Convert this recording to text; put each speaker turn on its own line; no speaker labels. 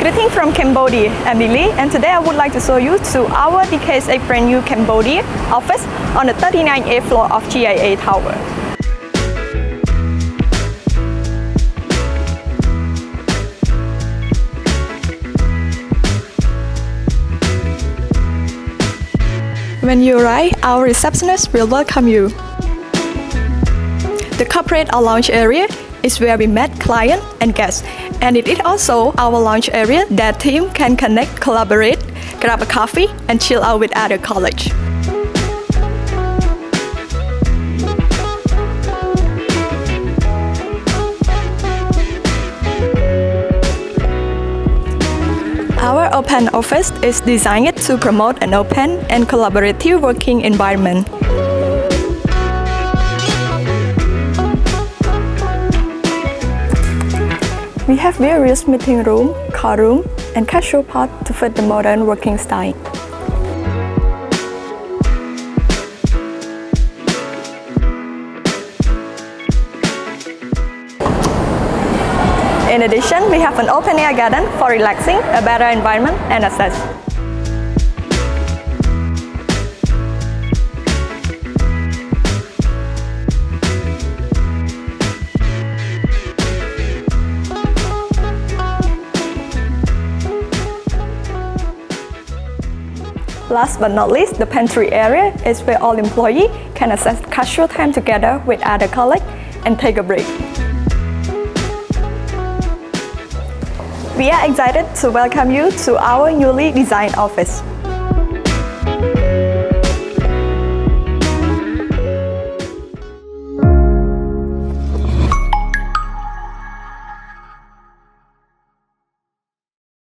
Greeting from Cambodia, Emily, and today I would like to show you to our DKSH brand new Cambodia office on the 39th floor of GIA Tower. When you arrive, our receptionist will welcome you. The corporate or lounge area is where we met clients and guests, and it is also our lounge area that team can connect, collaborate, grab a coffee, and chill out with other colleagues. Our open office is designed to promote an open and collaborative working environment. We have various meeting room, call room, and casual pod to fit the modern working style. In addition, we have an open-air garden for relaxing, a better environment, and access. Last but not least, the pantry area is where all employees can access casual time together with other colleagues and take a break. We are excited to welcome you to our newly designed office.